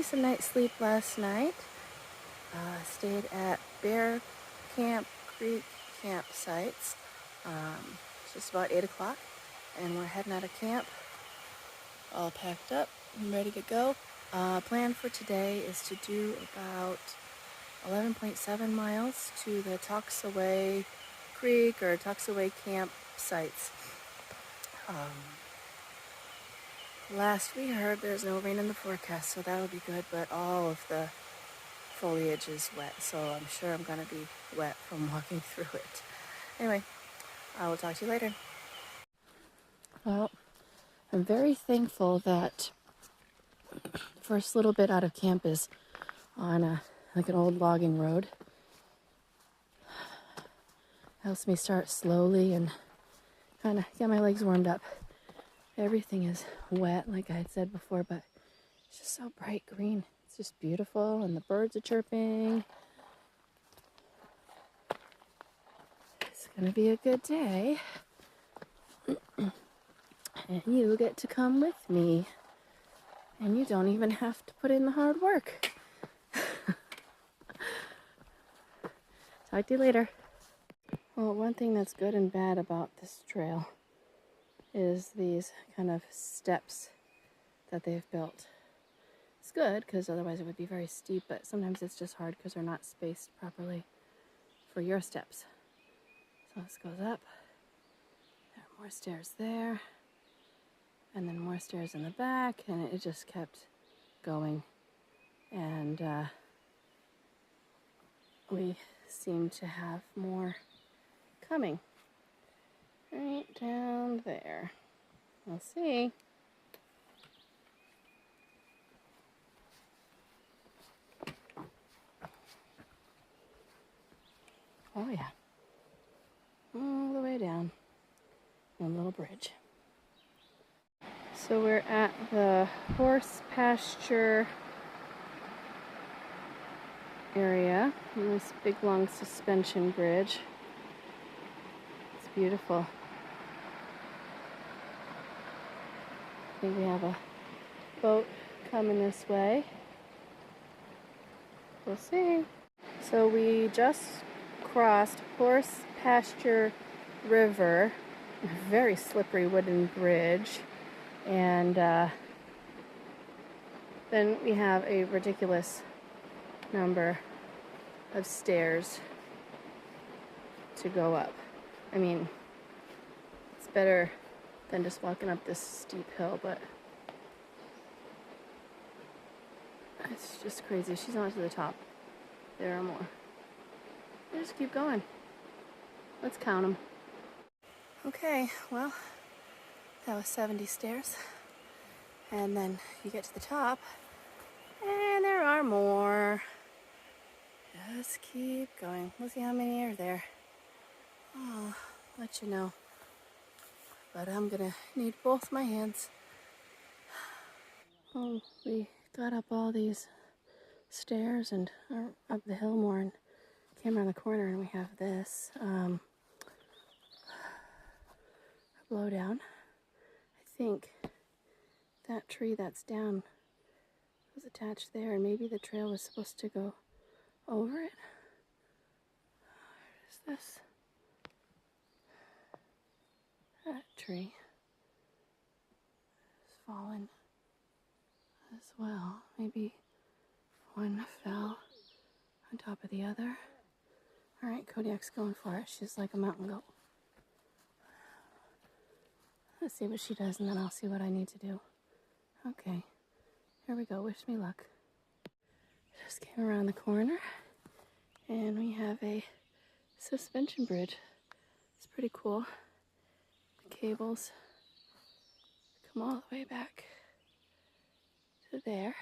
decent night's sleep last night. Stayed at Bear Camp Creek campsites. It's just about 8 o'clock, and we're heading out of camp, all packed up and ready to go. Plan for today is to do about 11.7 miles to the Toxaway Creek or Toxaway campsites. Last we heard there's no rain in the forecast, so that'll be good, but all of the foliage is wet, so I'm sure I'm gonna be wet from walking through it. Anyway, I will talk to you later. Well, I'm very thankful that the first little bit out of camp is on like an old logging road. Helps me start slowly and kind of get my legs warmed up. Everything is wet, like I had said before, but it's just so bright green. It's just beautiful, and the birds are chirping. It's gonna be a good day. And you get to come with me. And you don't even have to put in the hard work. Talk to you later. Well, one thing that's good and bad about this trail is these kind of steps that they've built. It's good because otherwise it would be very steep, but sometimes it's just hard because they're not spaced properly for your steps. So this goes up. There are more stairs there. And then more stairs in the back, and it just kept going. And we seem to have more coming. Right down there. We'll see. Oh yeah. All the way down. One little bridge. So we're at the horse pasture area on this big long suspension bridge. It's beautiful. I think we have a boat coming this way. We'll see. So we just crossed Horse Pasture River, a very slippery wooden bridge. And then we have a ridiculous number of stairs to go up. I mean, it's better than just walking up this steep hill, but it's just crazy. She's not to the top. There are more. We'll just keep going. Let's count them. Okay, well, that was 70 stairs. And then you get to the top, and there are more. Just keep going. We'll see how many are there. I'll let you know. But I'm gonna need both my hands. Oh, we got up all these stairs and up the hill more and came around the corner, and we have this blow down. I think that tree that's down was attached there, and maybe the trail was supposed to go over it. What is this? That tree has fallen as well. Maybe one fell on top of the other. All right, Kodiak's going for it. She's like a mountain goat. Let's see what she does, and then I'll see what I need to do. Okay, here we go. Wish me luck. Just came around the corner, and we have a suspension bridge. It's pretty cool. The cables come all the way back to there.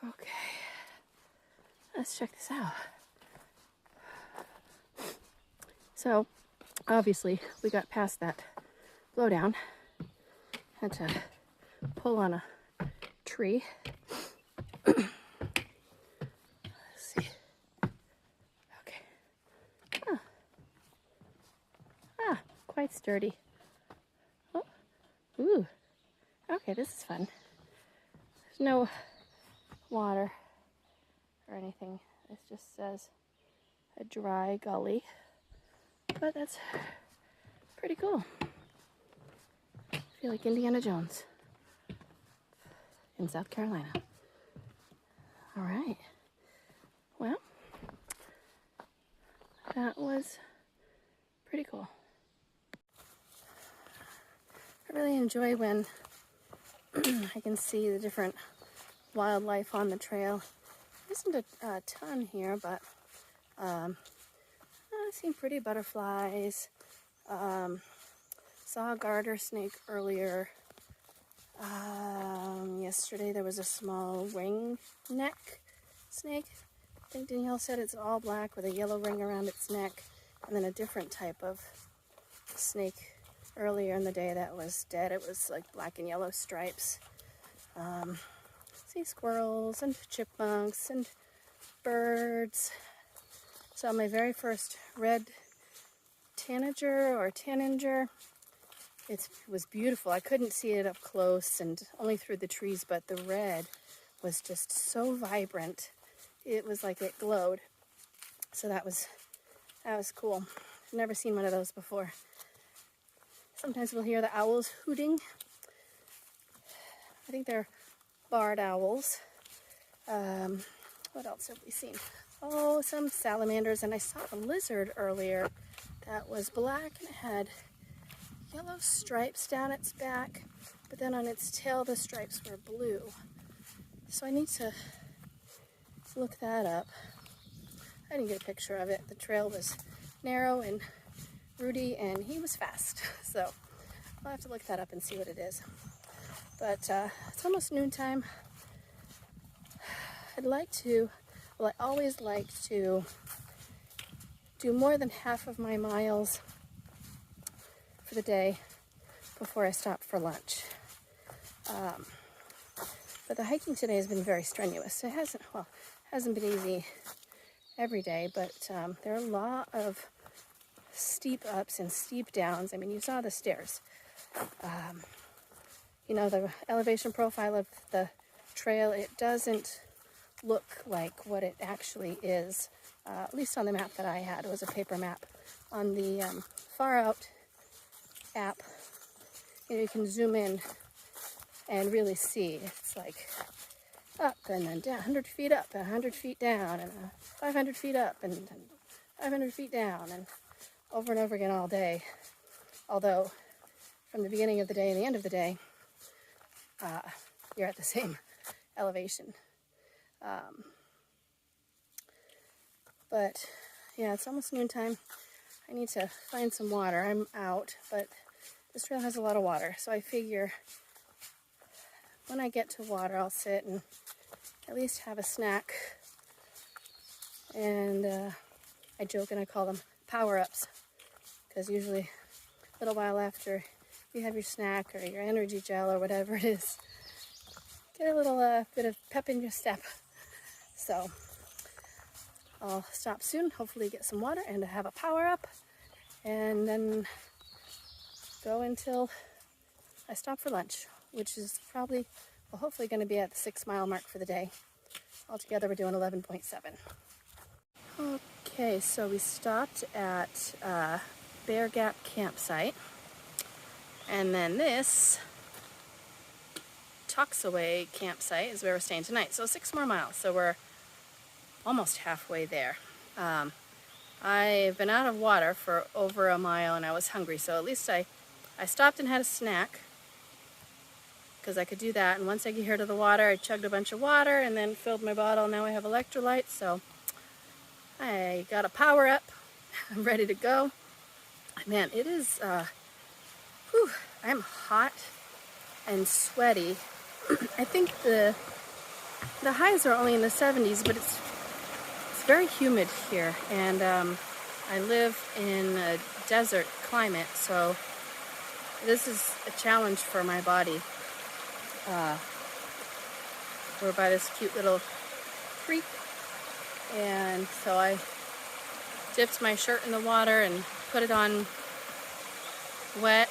Okay, let's check this out. So, obviously, we got past that blowdown. Had to pull on a tree. Let's see. Okay. Quite sturdy. Oh, ooh. Okay, this is fun. There's no water or anything. It just says a dry gully, but that's pretty cool. I feel like Indiana Jones in South Carolina. All right. Well, that was pretty cool. I really enjoy when I can see the different wildlife on the trail. There isn't a ton here, but I've seen pretty butterflies. Saw a garter snake earlier. Yesterday there was a small ring neck snake. I think Danielle said it's all black with a yellow ring around its neck, and then a different type of snake earlier in the day that was dead. It was like black and yellow stripes. See squirrels and chipmunks and birds. Saw my very first red tanager. It was beautiful. I couldn't see it up close and only through the trees, but the red was just so vibrant. It was like it glowed. So that was cool. I've never seen one of those before. Sometimes we'll hear the owls hooting. I think they're barred owls. What else have we seen? Oh, some salamanders, and I saw a lizard earlier that was black and it had yellow stripes down its back, but then on its tail the stripes were blue. So I need to look that up. I didn't get a picture of it. The trail was narrow and rooty and he was fast. So I'll have to look that up and see what it is. But it's almost noontime. I always like to do more than half of my miles for the day before I stop for lunch. But the hiking today has been very strenuous. It hasn't been easy every day, but there are a lot of steep ups and steep downs. I mean, you saw the stairs. You know, the elevation profile of the trail, it doesn't look like what it actually is. At least on the map that I had. It was a paper map. On the Far Out app, you can zoom in and really see. It's like up and then down, 100 feet up, 100 feet down, and 500 feet up, and 500 feet down, and over and over again all day. Although, from the beginning of the day and the end of the day, you're at the same elevation. But yeah, it's almost noontime. I need to find some water. I'm out, but this trail has a lot of water, so I figure when I get to water, I'll sit and at least have a snack. And I joke and I call them power-ups, because usually a little while after you have your snack or your energy gel or whatever it is, get a little bit of pep in your step. So I'll stop soon, hopefully get some water and have a power-up, and then go until I stop for lunch, which is probably, well, hopefully going to be at the 6-mile mark for the day. Altogether, we're doing 11.7. Okay, so we stopped at Bear Gap campsite, and then this Toxaway campsite is where we're staying tonight. So 6 more miles, so we're almost halfway there. I've been out of water for over a mile and I was hungry, so at least I stopped and had a snack, because I could do that. And once I get here to the water, I chugged a bunch of water and then filled my bottle. Now I have electrolytes, so I got a power up. I'm ready to go. Man, it is, I'm hot and sweaty. I think the highs are only in the 70s, but it's very humid here, and I live in a desert climate, so this is a challenge for my body. We're by this cute little creek, and so I dipped my shirt in the water and put it on wet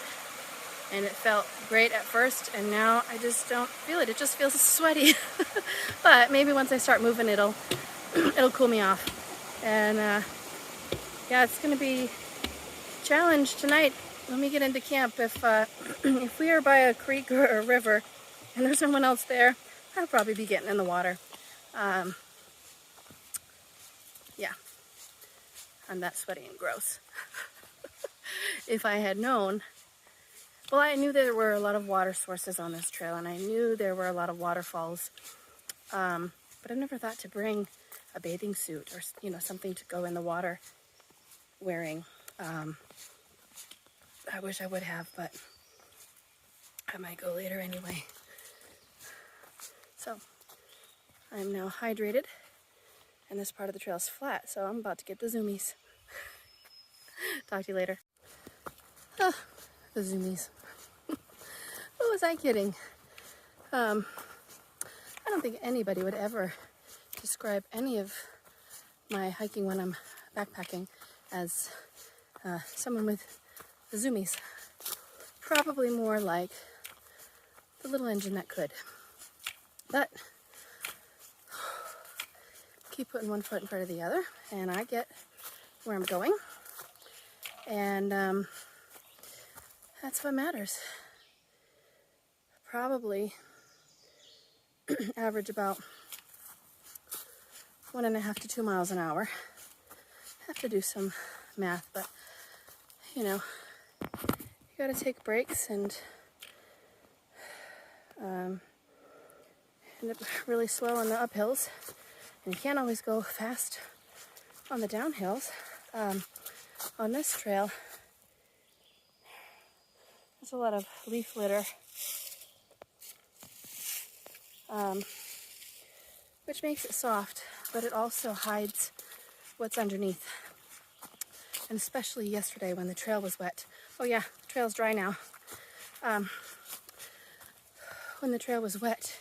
and it felt great at first, and now I just don't feel it. It just feels sweaty. But maybe once I start moving, it'll cool me off. And yeah, it's gonna be a challenge tonight when we get into camp. If we are by a creek or a river and there's someone else there, I'll probably be getting in the water. Yeah, I'm that sweaty and gross. If I had known, well, I knew there were a lot of water sources on this trail, and I knew there were a lot of waterfalls, but I've never thought to bring a bathing suit or, you know, something to go in the water wearing. I wish I would have, but I might go later anyway. So I'm now hydrated, and this part of the trail is flat, so I'm about to get the zoomies. Talk to you later. Oh, the zoomies. Who was I kidding? I don't think anybody would ever describe any of my hiking when I'm backpacking as someone with the zoomies. Probably more like the little engine that could. But keep putting one foot in front of the other, and I get where I'm going. And that's what matters. Probably average about 1.5 to 2 miles an hour. Have to do some math, but you know, you gotta take breaks and end up really slow on the uphills, and you can't always go fast on the downhills. On this trail, there's a lot of leaf litter, which makes it soft, but it also hides what's underneath. And especially yesterday when the trail was wet. Oh yeah, the trail's dry now. When the trail was wet,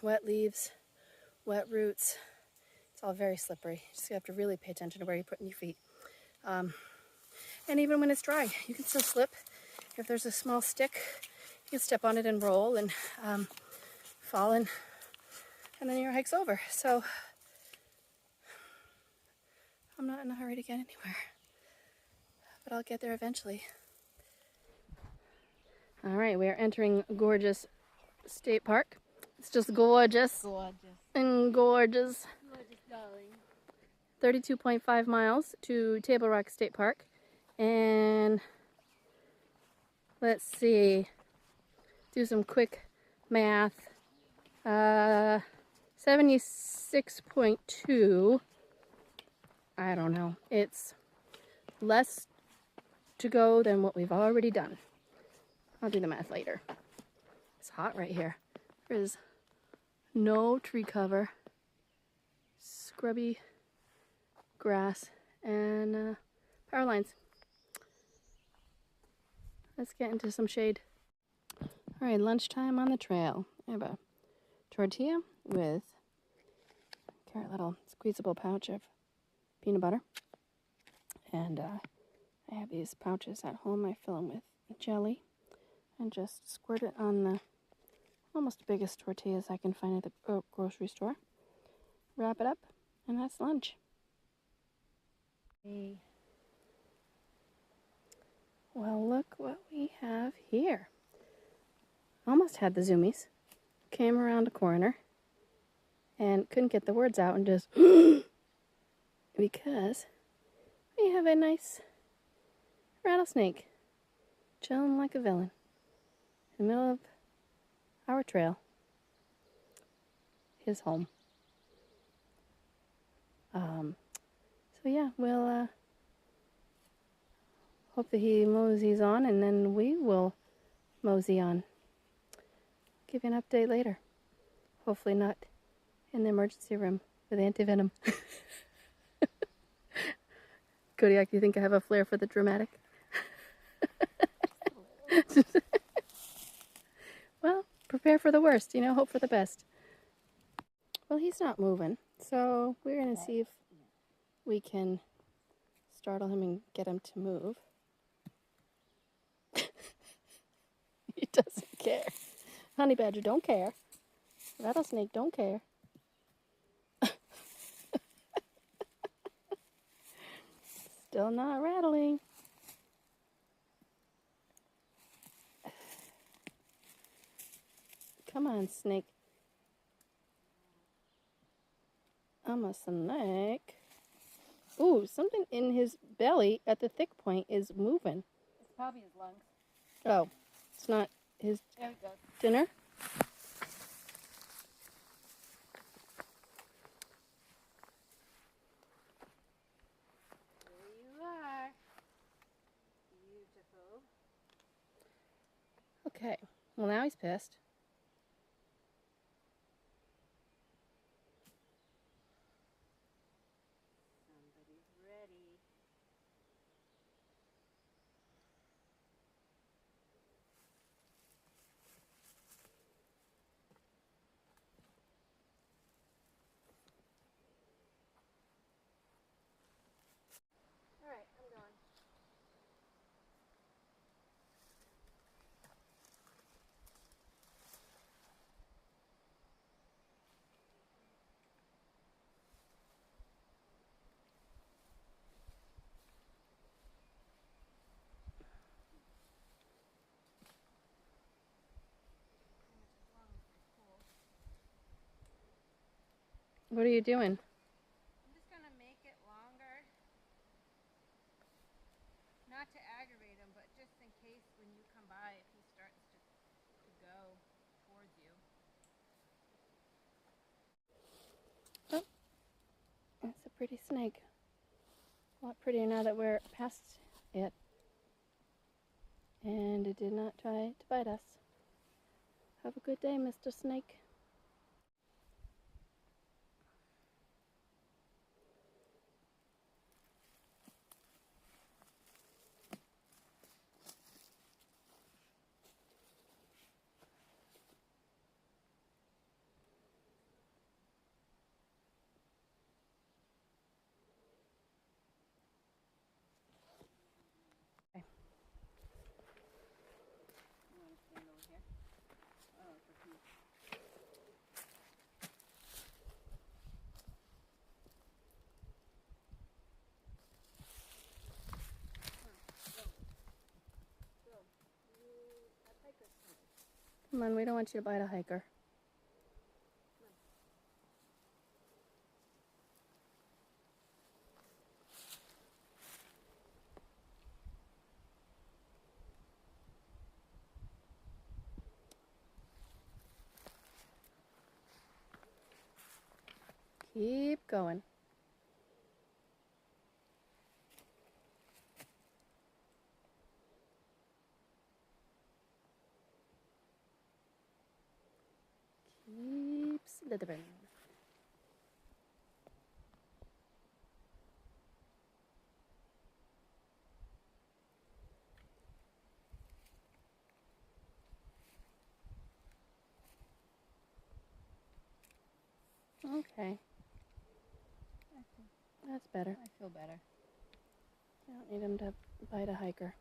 wet leaves, wet roots, it's all very slippery. You just have to really pay attention to where you're putting your feet. And even when it's dry, you can still slip. If there's a small stick, you can step on it and roll and fall, and then your hike's over. So I'm not in a hurry to get anywhere, but I'll get there eventually. All right, we are entering gorgeous state park. It's just gorgeous. Gorgeous. And gorgeous. Gorgeous, darling. 32.5 miles to Table Rock State Park. And let's see, do some quick math. 76.2. I don't know. It's less to go than what we've already done. I'll do the math later. It's hot right here. There is no tree cover, scrubby grass, and power lines. Let's get into some shade. All right, lunchtime on the trail. I have a tortilla with a little squeezable pouch of peanut butter. And I have these pouches at home. I fill them with jelly and just squirt it on the almost the biggest tortillas I can find at the grocery store. Wrap it up, and that's lunch. Hey. Well, look what we have here. Almost had the zoomies. Came around a corner and couldn't get the words out and just because we have a nice rattlesnake chilling like a villain in the middle of our trail. His home. So yeah, we'll hope that he moseys on, and then we will mosey on. Give you an update later. Hopefully not in the emergency room with antivenom. Kodiak, do you think I have a flair for the dramatic? Well, prepare for the worst, you know, hope for the best. Well, he's not moving, so we're going to see if we can startle him and get him to move. care. Honey badger don't care. Rattlesnake don't care. Still not rattling. Come on, snake. I'm a snake. Ooh, something in his belly at the thick point is moving. It's probably his lungs. Oh, it's not his There we go. dinner? There you are. Beautiful. Okay, well now he's pissed. Somebody's ready. All right, I'm going. What are you doing? I'm just going to make it longer. Not to aggravate him, but just in case when you come by, if he starts to go towards you. Oh, that's a pretty snake. A lot prettier now that we're past it. And it did not try to bite us. Have a good day, Mr. Snake. You want to stand over here? Oh, for you. Come on, we don't want you to bite a hiker. Keep going. Keep slithering. Okay. That's better. I feel better. I don't need him to bite a hiker.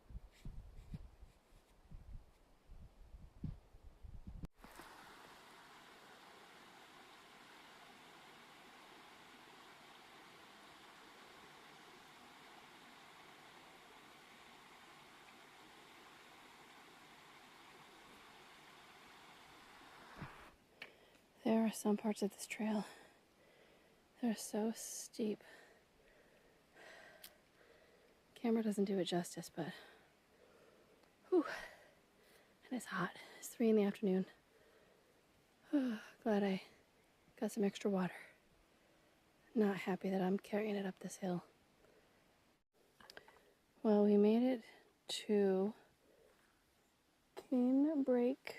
There are some parts of this trail that are so steep. Camera doesn't do it justice, but whew, and it's hot. It's 3 in the afternoon. Glad I got some extra water. Not happy that I'm carrying it up this hill. Well, we made it to Cane Break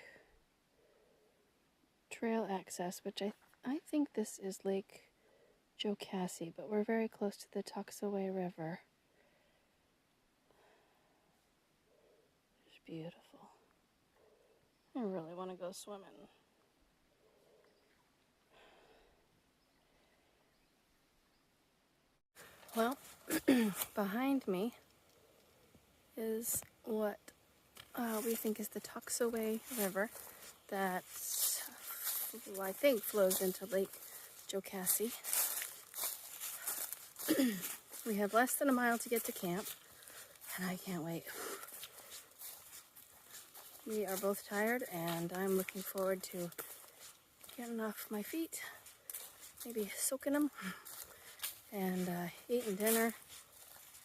Trail Access, which I think this is Lake Jocassee, but we're very close to the Toxaway River. It's beautiful. I really want to go swimming. Well, behind me is what we think is the Toxaway River that I think flows into Lake Jocassee. We have less than a mile to get to camp, and I can't wait. We are both tired, and I'm looking forward to getting off my feet, maybe soaking them, and eating dinner,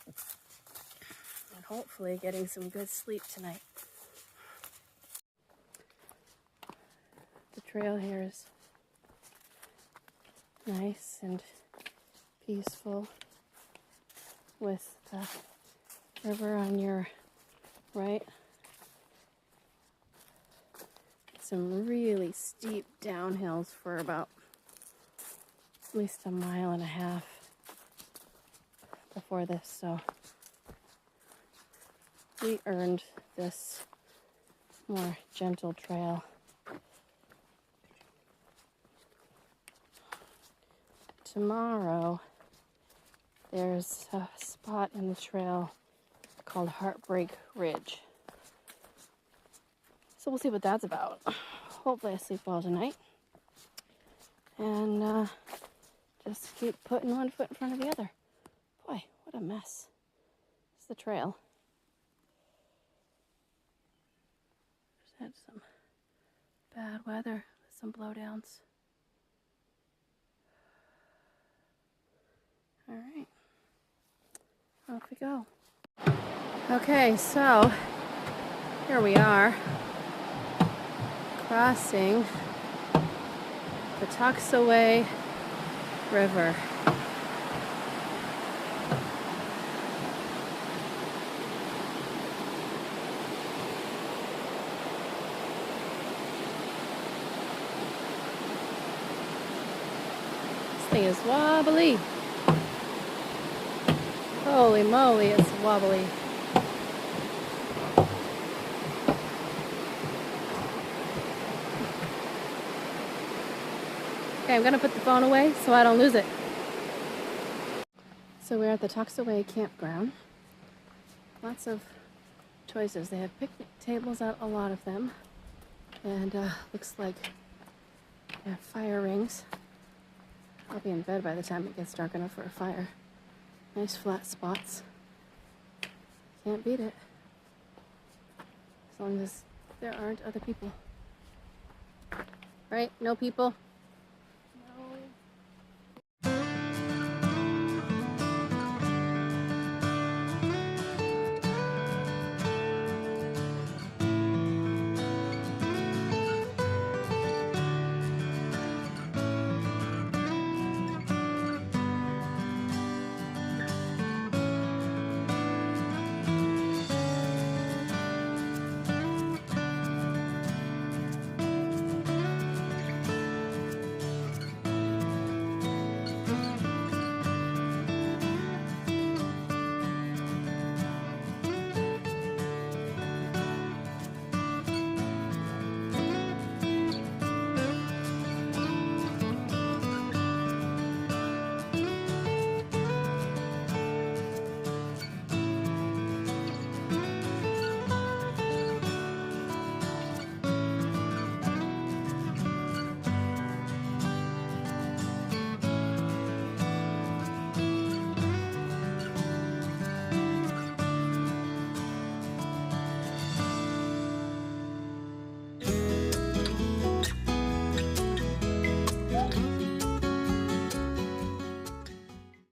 and hopefully getting some good sleep tonight. The trail here is nice and peaceful with the river on your right. Some really steep downhills for about at least a mile and a half before this, so we earned this more gentle trail. Tomorrow, there's a spot in the trail called Heartbreak Ridge. So we'll see what that's about. Hopefully I sleep well tonight. And just keep putting one foot in front of the other. Boy, what a mess. It's the trail. Just had some bad weather, some blowdowns. All right, off we go. Okay, so here we are, crossing the Toxaway River. This thing is wobbly. Holy moly, it's wobbly. Okay, I'm gonna put the phone away so I don't lose it. So we're at the Toxaway campground. Lots of choices. They have picnic tables out, a lot of them. And looks like they have fire rings. I'll be in bed by the time it gets dark enough for a fire. Nice flat spots. Can't beat it. As long as there aren't other people. Right? No people?